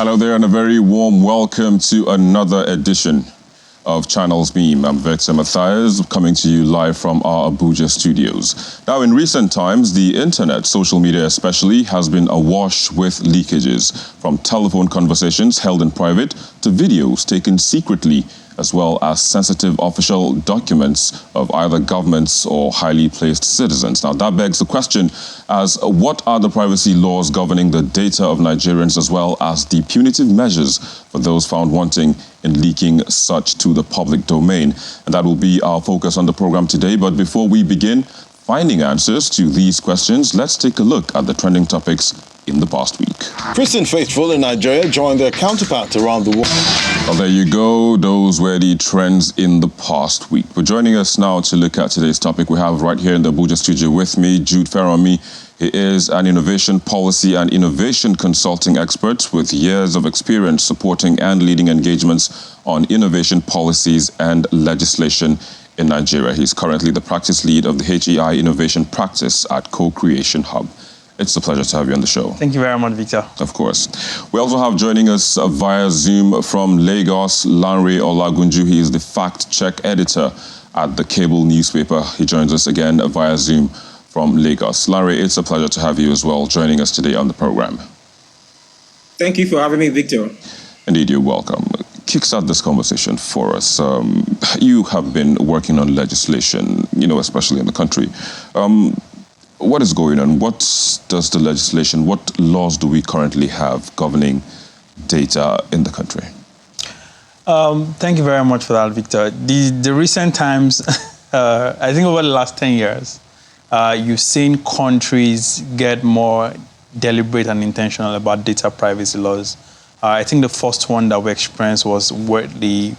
Hello there and a very warm welcome to another edition of Channels Beam. I'm Victor Matthias, coming to you live from our Abuja studios. Now, in recent times, the internet, social media especially, has been awash with leakages, from telephone conversations held in private to videos taken secretly, as well as sensitive official documents of either governments or highly placed citizens. Now, that begs the question as what are the privacy laws governing the data of Nigerians, as well as the punitive measures for those found wanting in leaking such to the public domain? And that will be our focus on the program today. But before we begin finding answers to these questions, let's take a look at the trending topics in the past week. Christian faithful in Nigeria joined their counterparts around the world. Well, there you go. Those were the trends in the past week. But joining us now to look at today's topic, we have right here in the Abuja studio with me, Jude Feromi. He is an innovation policy and innovation consulting expert with years of experience supporting and leading engagements on innovation policies and legislation in Nigeria. He's currently the practice lead of the HEI Innovation Practice at Co-Creation Hub. It's a pleasure to have you on the show. Thank you very much, Victor. Of course. We also have joining us via Zoom from Lagos, Lanre Olagunju. He is the fact-check editor at the cable newspaper. He joins us again via Zoom from Lagos. Lanre, it's a pleasure to have you as well joining us today on the program. Thank you for having me, Victor. Indeed, you're welcome. Kickstart this conversation for us. You have been working on legislation, especially in the country. What is going on? What does the legislation, what laws do we currently have governing data in the country? Thank you very much for that, Victor. The recent times, I think over the last 10 years, you've seen countries get more deliberate and intentional about data privacy laws. I think the first one that we experienced was the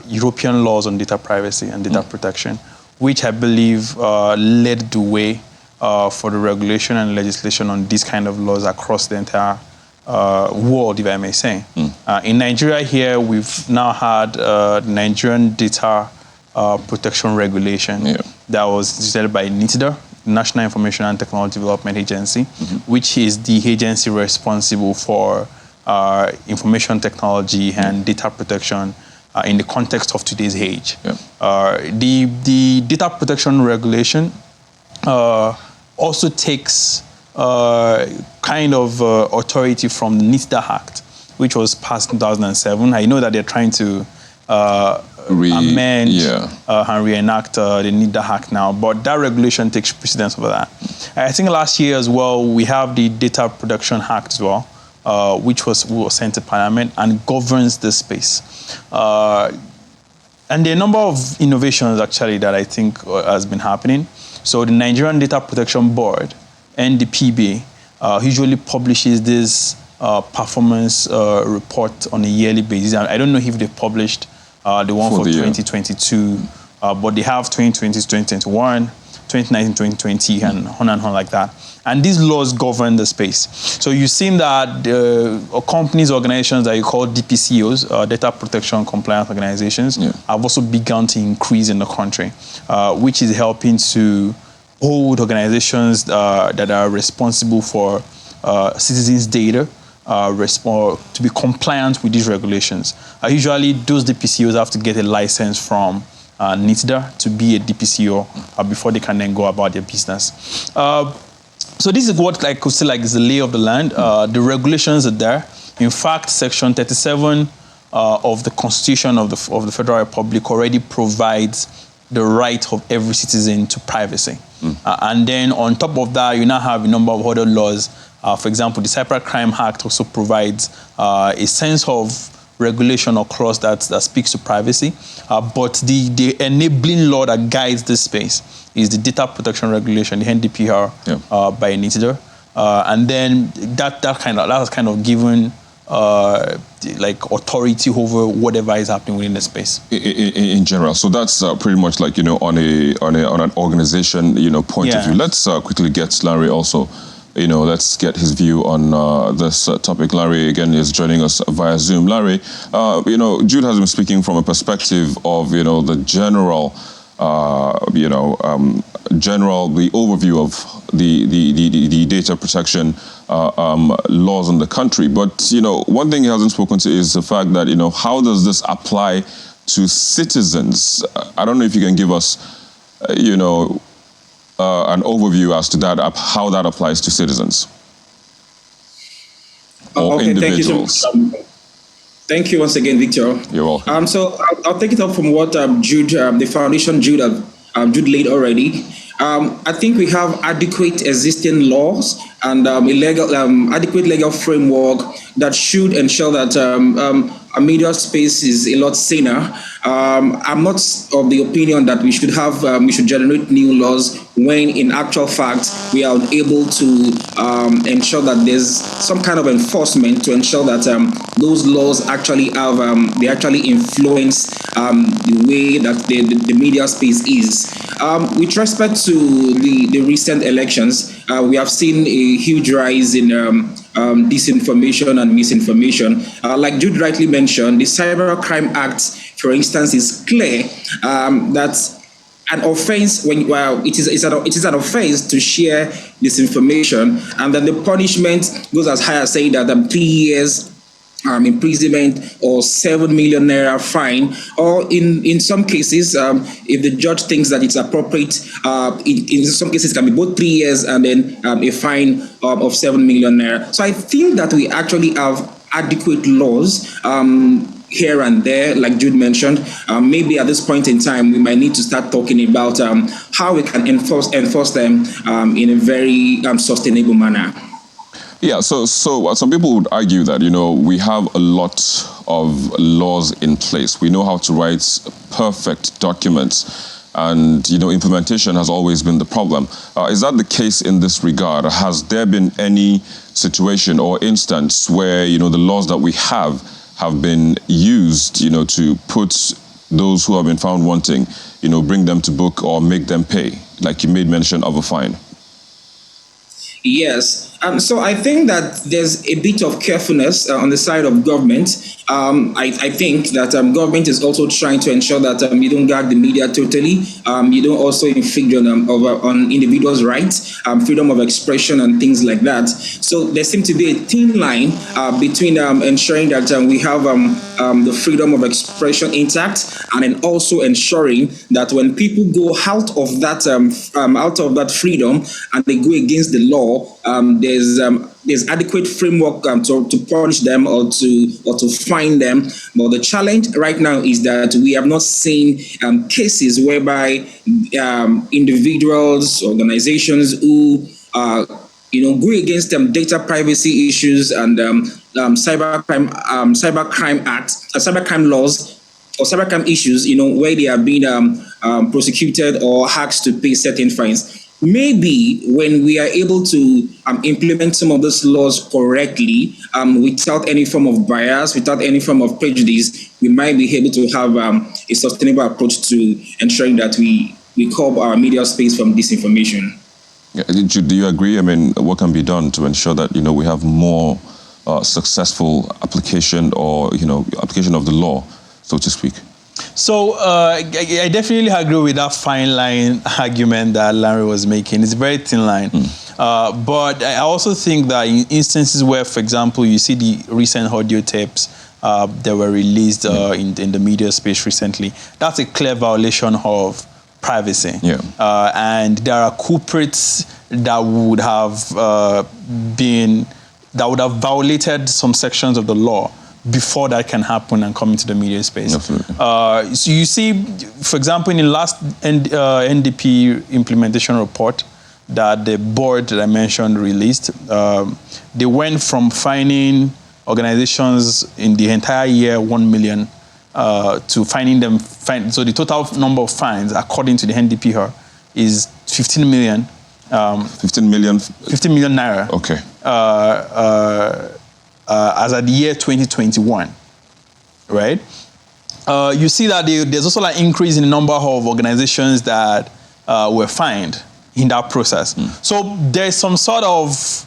European laws on data privacy and data protection, which I believe led the way for the regulation and legislation on these kind of laws across the entire world, if I may say. In Nigeria here, we've now had the Nigerian Data Protection Regulation that was decided by NITDA, National Information and Technology Development Agency, which is the agency responsible for information technology and data protection in the context of today's age. The data protection regulation also takes kind of authority from the NITDA Act, which was passed in 2007. I know that they're trying to amend and reenact the NITDA Act now, but that regulation takes precedence over that. I think last year as well, we have the Data Protection Act as well, which was sent to Parliament and governs this space. And there are a number of innovations actually that I think has been happening. So the Nigerian Data Protection Board, NDPB, usually publishes this performance report on a yearly basis. I don't know if they published the one for 2022, but they have 2020, 2021, 2019, 2020, and on like that. And these laws govern the space. So you've seen that companies, organizations that you call DPCOs, Data Protection Compliance Organizations, have also begun to increase in the country, which is helping to hold organizations that are responsible for citizens' data to be compliant with these regulations. Usually, those DPCOs have to get a license from NITDA to be a DPCO before they can then go about their business. So this is what I could say is the lay of the land. The regulations are there. In fact, Section 37 of the Constitution of the Federal Republic already provides the right of every citizen to privacy. And then on top of that, you now have a number of other laws. For example, the Cybercrime Act also provides a sense of regulation or clause that speaks to privacy. But the enabling law that guides this space is the Data Protection Regulation, the NDPR, by NITDA. And then that has kind of given authority over whatever is happening within the space. In general, so that's pretty much like on an organization point of view. Let's quickly get Lanre also. Let's get his view on this topic. Lanre again is joining us via Zoom. Lanre, Jude has been speaking from a perspective of the general the overview of the data protection laws in the country. But, one thing he hasn't spoken to is the fact that, how does this apply to citizens? I don't know if you can give us, an overview as to that, how that applies to citizens or individuals. Thank you once again, Victor. You're welcome. So I'll take it up from what Jude, the foundation Jude laid already. I think we have adequate existing laws and adequate legal framework that should ensure that our media space is a lot saner. I'm not of the opinion that we should generate new laws when in actual fact we are able to ensure that there's some kind of enforcement to ensure that those laws actually have they actually influence the way that the media space is. With respect to the recent elections, we have seen a huge rise in disinformation and misinformation. Like Jude rightly mentioned, the Cybercrime Act, for instance, is clear that an offense it is an offense to share disinformation, and then the punishment goes as high as saying that 3 years imprisonment or 7 million naira fine, or in some cases, if the judge thinks that it's appropriate, in some cases it can be both 3 years and then a fine of 7 million naira. So I think that we actually have adequate laws here and there, like Jude mentioned. Maybe at this point in time, we might need to start talking about how we can enforce them in a very sustainable manner. Yeah, so some people would argue that, we have a lot of laws in place. We know how to write perfect documents, and, implementation has always been the problem. Is that the case in this regard? Has there been any situation or instance where, the laws that we have been used, to put those who have been found wanting, bring them to book or make them pay, like you made mention of a fine? Yes. So I think that there's a bit of carefulness on the side of government. I think that government is also trying to ensure that you don't gag the media totally. You don't also infringe on individuals' rights, freedom of expression and things like that. So there seems to be a thin line between ensuring that we have the freedom of expression intact, and then also ensuring that when people go out of that freedom and they go against the law, there's adequate framework to punish them or to fine them. But the challenge right now is that we have not seen cases whereby individuals, organizations who go against data privacy issues and cybercrime laws or cybercrime issues, where they are being prosecuted or asked to pay certain fines. Maybe when we are able to implement some of those laws correctly, without any form of bias, without any form of prejudice, we might be able to have a sustainable approach to ensuring that we curb our media space from disinformation. Yeah, do you agree? I mean, what can be done to ensure that, we have more successful application or, application of the law, so to speak? So I definitely agree with that fine line argument that Larry was making. It's a very thin line. But I also think that in instances where, for example, you see the recent audio tapes that were released in the media space recently, that's a clear violation of privacy. Yeah. And there are culprits that would have violated some sections of the law before that can happen and come into the media space. Absolutely. So you see, for example, in the last NDP implementation report that the board that I mentioned released, they went from fining organizations in the entire year 1 million to fining them. So the total number of fines, according to the NDP here, is 15 million. 15 million? 15 million naira. Okay. As at the year 2021, right? You see that there's also an increase in the number of organizations that were fined in that process. So there's some sort of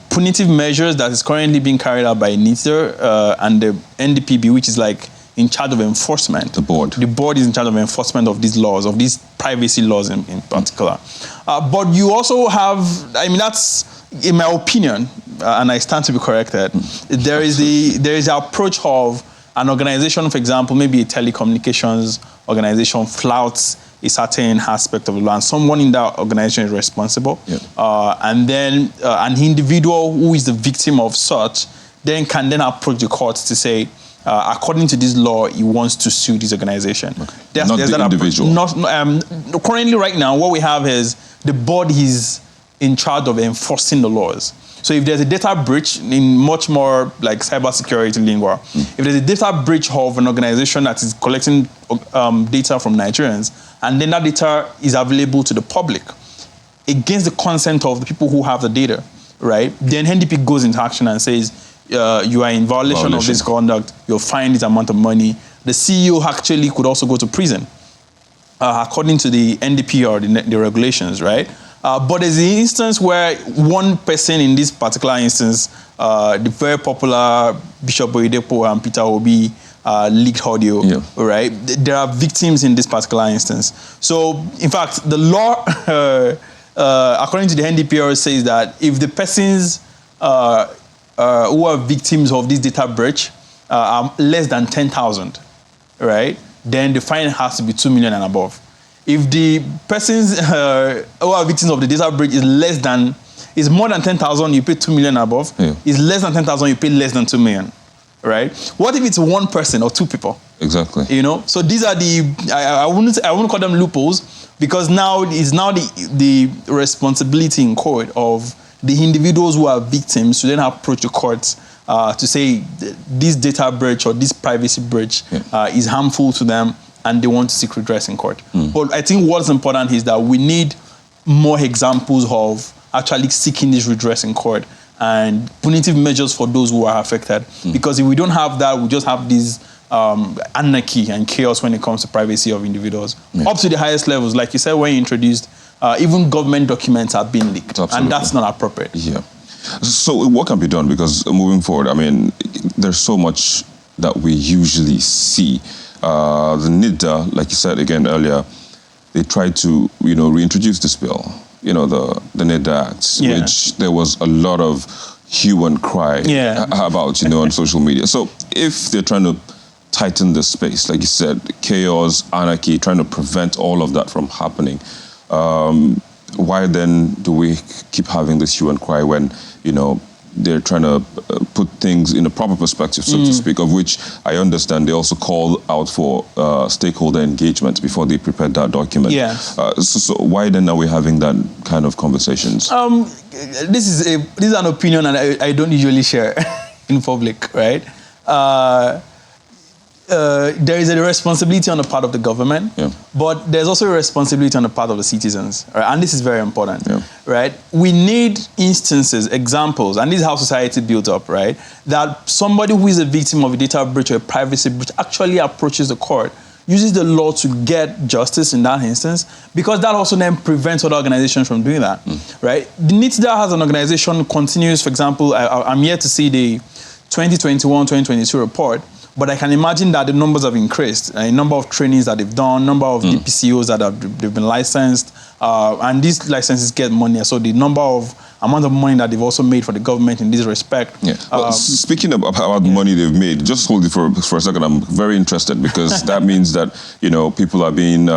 punitive measures that is currently being carried out by NITER and the NDPB, which is like in charge of enforcement. The board. The board is in charge of enforcement of these laws, of these privacy laws in particular. But you also have, I mean, that's, in my opinion, and I stand to be corrected, there is the approach of an organization, for example, maybe a telecommunications organization flouts a certain aspect of the law, and someone in that organization is responsible. And then an individual who is the victim of such then can then approach the court to say, according to this law, he wants to sue this organization. Not the individual. Currently, right now, what we have is the board is in charge of enforcing the laws. So if there's a data breach, in much more like cybersecurity lingua, if there's a data breach of an organization that is collecting data from Nigerians, and then that data is available to the public against the consent of the people who have the data, right? Then NDP goes into action and says, you are in violation of this conduct, you'll fine this amount of money. The CEO actually could also go to prison, according to the NDP or the regulations, right? But there's the instance where one person in this particular instance, the very popular Bishop Oyedepo and Peter Obi leaked audio, right? There are victims in this particular instance. So, in fact, the law, according to the NDPR, says that if the persons who are victims of this data breach are less than 10,000, right, then the fine has to be 2 million and above. If the persons who are victims of the data breach is more than 10,000, you pay 2 million and above. Is less than 10,000, you pay less than 2 million, right? What if it's one person or two people? Exactly. You know, so these are I wouldn't call them loopholes, because now it's the responsibility in court of the individuals who are victims to then approach the courts to say this data breach or this privacy breach is harmful to them, and they want to seek redress in court. But I think what's important is that we need more examples of actually seeking this redress in court and punitive measures for those who are affected. Because if we don't have that, we just have this anarchy and chaos when it comes to privacy of individuals. Up to the highest levels, like you said when you introduced, even government documents are being leaked. Absolutely. And that's not appropriate. Yeah. So what can be done? Because moving forward, I mean, there's so much that we usually see. The NIDA, like you said again earlier, they tried to, reintroduce this bill, the NIDA Act, which there was a lot of hue and cry about, on social media. So if they're trying to tighten the space, like you said, chaos, anarchy, trying to prevent all of that from happening, why then do we keep having this hue and cry when, they're trying to put things in a proper perspective, so to speak, of which I understand they also call out for stakeholder engagement before they prepared that document. So why then are we having that kind of conversations? This is an opinion and I don't usually share in public, right? There is a responsibility on the part of the government, but there's also a responsibility on the part of the citizens, right? And this is very important, right? We need instances, examples, and this is how society builds up, right? That somebody who is a victim of a data breach or a privacy breach actually approaches the court, uses the law to get justice in that instance, because that also then prevents other organizations from doing that, right? The NITDA as an organization continues, for example, I'm yet to see the 2021-2022 report, but I can imagine that the numbers have increased, a number of trainings that they've done, number of DPCOs that they've been licensed, and these licenses get money. So the amount of money that they've also made for the government in this respect. Well, speaking about the money they've made, just hold it for a second. I'm very interested because that means that people are being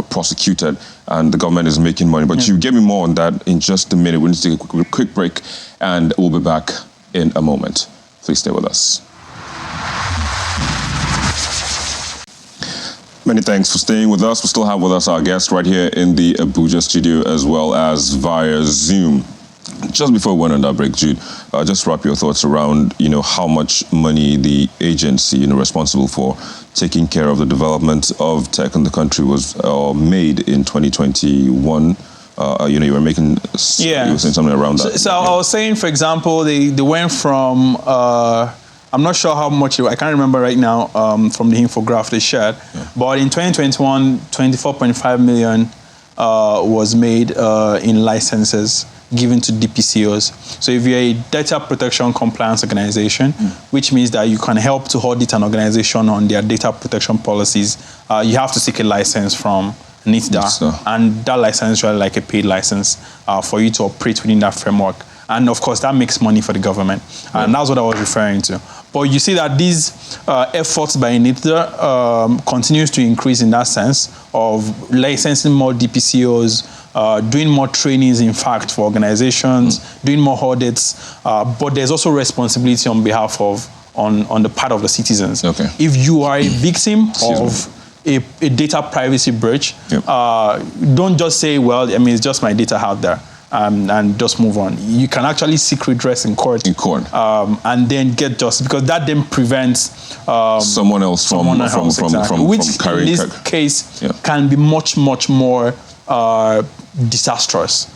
prosecuted and the government is making money. But you get me more on that in just a minute. We need to take a quick break, and we'll be back in a moment. Please stay with us. Many thanks for staying with us. We still have with us our guest right here in the Abuja studio as well as via Zoom. Just before we went on that break, Jude, just wrap your thoughts around, how much money the agency, responsible for taking care of the development of tech in the country was made in 2021. You were making, you were saying something around that. So I was saying, for example, they went from, I'm not sure how much, I can't remember right now from the infograph they shared, but in 2021, 24.5 million was made in licenses given to DPCOs. So if you're a data protection compliance organization, which means that you can help to audit an organization on their data protection policies, you have to seek a license from NITDA, and that license is really like a paid license for you to operate within that framework. And of course, that makes money for the government. And that's what I was referring to. But you see that these efforts by NITDA continues to increase in that sense of licensing more DPCOs, doing more trainings, in fact, for organizations, doing more audits. But there's also responsibility on behalf of, on the part of the citizens. Okay. If you are a victim of a data privacy breach, don't just say, well, I mean, it's just my data out there. And just move on. You can actually seek redress in court. And then get justice, because that then prevents someone else from which carrying. In this case can be much more disastrous.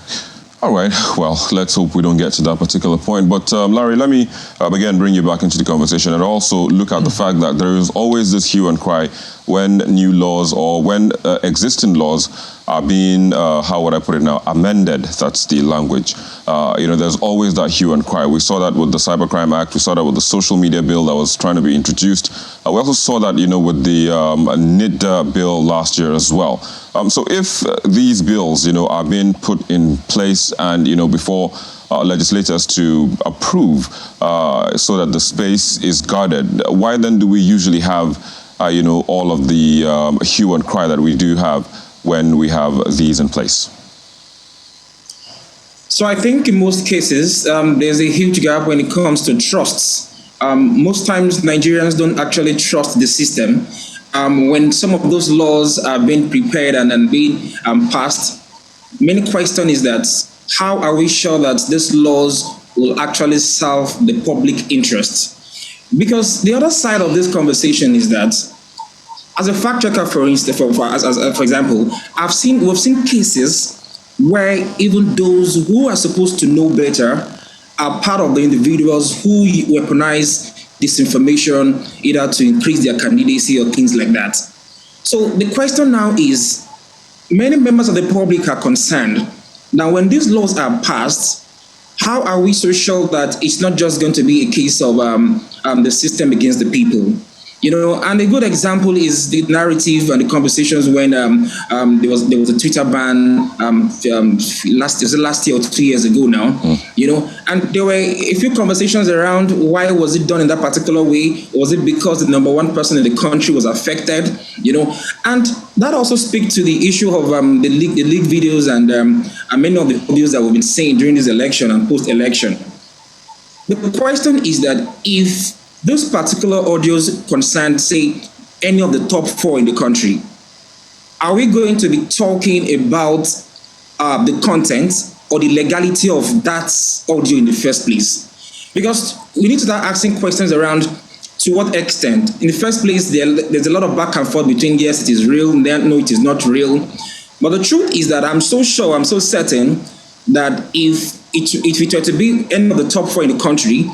All right. Well, let's hope we don't get to that particular point. But Larry, let me again bring you back into the conversation and also look at the fact that there is always this hue and cry when new laws or when existing laws are being, how would I put it now, amended. That's the language. There's always that hue and cry. We saw that with the Cybercrime Act. We saw that with the social media bill that was trying to be introduced. We also saw that, with the NITDA bill last year as well. So if these bills, are being put in place and, before legislators to approve so that the space is guarded, why then do we usually have, all of the hue and cry that we do have when we have these in place? So I think in most cases, there's a huge gap when it comes to trusts. Most times Nigerians don't actually trust the system. When some of those laws are being prepared and being passed, many question is that how are we sure that these laws will actually serve the public interest? Because the other side of this conversation is that, as a fact checker, for instance, for example, we've seen cases where even those who are supposed to know better are part of the individuals who weaponize disinformation either to increase their candidacy or things like that. So the question now is, many members of the public are concerned. Now, when these laws are passed, how are we so sure that it's not just going to be a case of the system against the people? And a good example is the narrative and the conversations when there was a Twitter ban last year or 2 years ago now, and there were a few conversations around why was it done in that particular way? Was it because the number one person in the country was affected? And that also speaks to the issue of the leaked videos and many of the videos that we've been seeing during this election and post-election. The question is that if those particular audios concern, say, any of the top 4 in the country, are we going to be talking about the content or the legality of that audio in the first place? Because we need to start asking questions around to what extent. In the first place, there's a lot of back and forth between yes, it is real, no, it is not real. But the truth is that I'm so certain that if it were to be any of the top 4 in the country,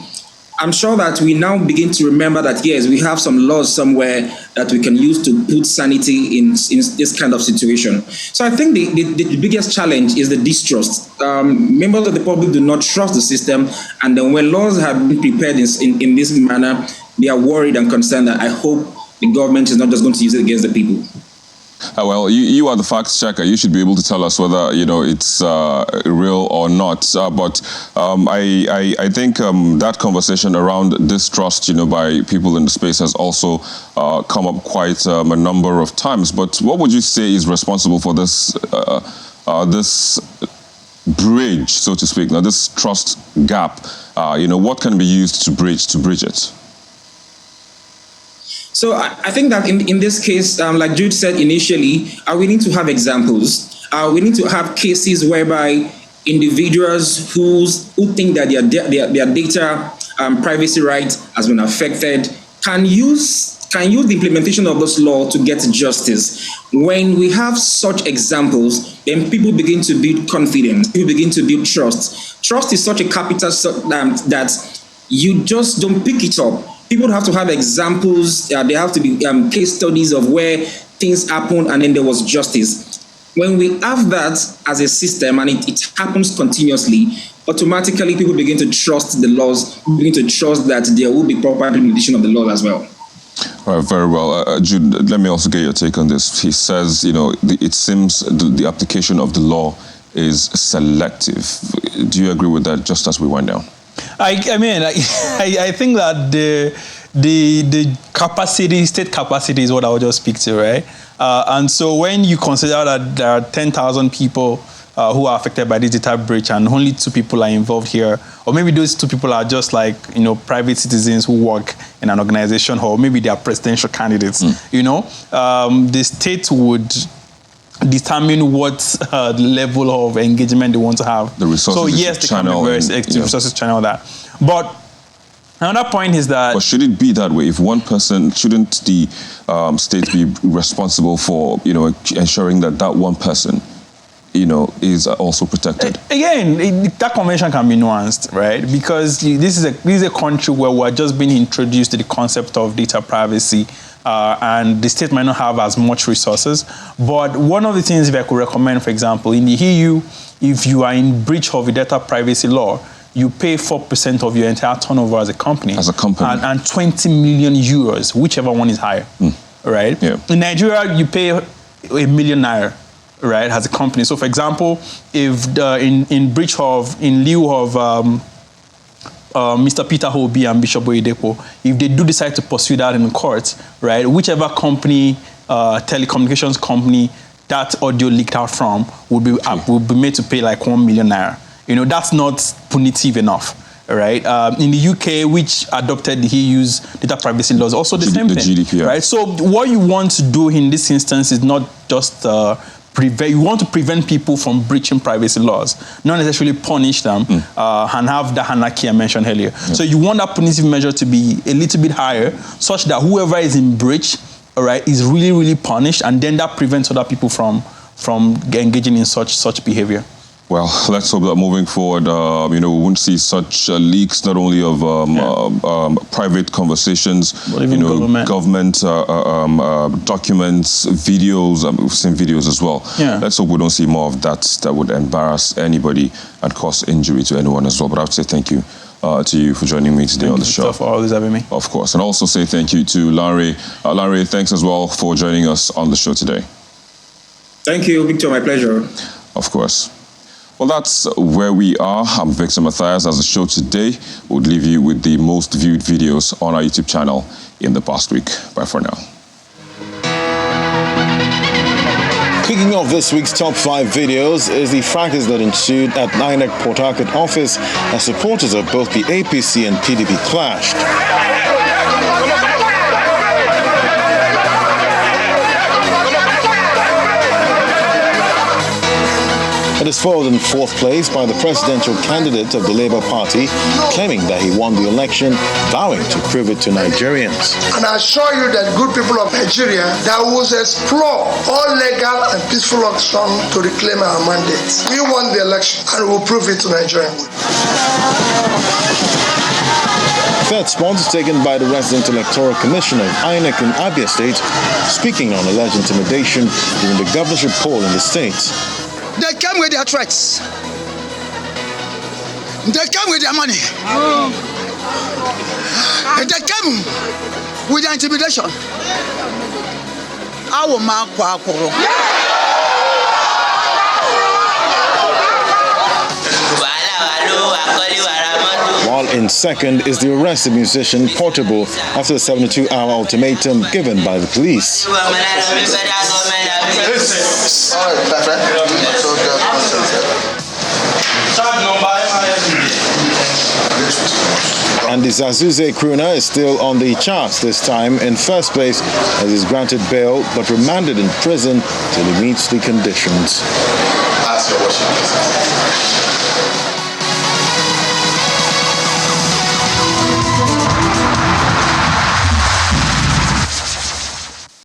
I'm sure that we now begin to remember that, yes, we have some laws somewhere that we can use to put sanity in this kind of situation. So I think the biggest challenge is the distrust. Members of the public do not trust the system, and then when laws have been prepared in this manner, they are worried and concerned that I hope the government is not just going to use it against the people. Well, you are the fact checker. You should be able to tell us whether it's real or not. But I think that conversation around distrust, by people in the space has also come up quite a number of times. But what would you say is responsible for this this bridge, so to speak? Now, this trust gap. What can be used to bridge it? So I think that in this case, like Jude said initially, we need to have examples. We need to have cases whereby individuals who think that their data privacy right has been affected can use the implementation of this law to get justice. When we have such examples, then people begin to build confidence. People begin to build trust. Trust is such a capital that you just don't pick it up. People have to have examples. There have to be case studies of where things happened and then there was justice. when we have that as a system and it happens continuously, automatically people begin to trust the laws, begin to trust that there will be proper implementation of the law as well. All right, very well. Jude, let me also get your take on this. He says, it seems the application of the law is selective. Do you agree with that, just as we went down? I think that the capacity, state capacity is what I would just speak to, right? And so when you consider that there are 10,000 people who are affected by this data breach and only 2 people are involved here, or maybe those 2 people are just like, private citizens who work in an organization, or maybe they are presidential candidates, the state would determine what level of engagement they want to have. The resources so yes, they can be very active, resources channel that. But another point is that... But should it be that way? If one person, shouldn't the state be responsible for, ensuring that one person, is also protected? Again, that convention can be nuanced, right? Because this is a country where we're just being introduced to the concept of data privacy, and the state might not have as much resources. But one of the things if I could recommend, for example, in the EU, if you are in breach of the data privacy law, you pay 4% of your entire turnover as a company. As a company. And 20 million euros, whichever one is higher, right? Yeah. In Nigeria, you pay 1 million naira, right, as a company. So, for example, if in lieu of Mr. Peter Obi and Bishop Oyedepo, if they do decide to pursue that in court, right, whichever company, telecommunications company, that audio leaked out from will be made to pay like 1 million naira. That's not punitive enough. Right, in the UK, which adopted the EU's data privacy laws, also the same thing. GDPR. Right. So what you want to do in this instance is not just prevent. You want to prevent people from breaching privacy laws, not necessarily punish them and have the anarchy I mentioned earlier. Yeah. So you want that punitive measure to be a little bit higher, such that whoever is in breach, all right, is really, really punished, and then that prevents other people from engaging in such behavior. Well, let's hope that moving forward, we won't see such leaks, not only of private conversations, but even government documents, videos. We've seen videos as well. Yeah. Let's hope we don't see more of that would embarrass anybody and cause injury to anyone as well. But I have to say thank you to you for joining me today on the show. Thank you for always having me. Of course. And also say thank you to Larry. Larry, thanks as well for joining us on the show today. Thank you, Victor. My pleasure. Of course. Well, that's where we are. I'm Victor Matthias. As the show today would leave you with the most viewed videos on our YouTube channel in the past week. Bye for now. Kicking off this week's top 5 videos is the fracas that ensued at INEC Port Harcourt office as supporters of both the APC and PDP clashed. It is followed in 4th place by the presidential candidate of the Labour Party, claiming that he won the election, vowing to prove it to Nigerians. And I assure you that good people of Nigeria that will explore all legal and peaceful options to reclaim our mandate. We won the election and we will prove it to Nigerians. 3rd spot is taken by the resident electoral commissioner of INEC in Abia State, speaking on alleged intimidation during the governorship poll in the state. They came with their threats. They came with their money. They came with their intimidation. While in 2nd is the arrested musician Portable after the 72-hour ultimatum given by the police. And the Zazuze crooner is still on the charts, this time in 1st place as he's granted bail but remanded in prison till he meets the conditions.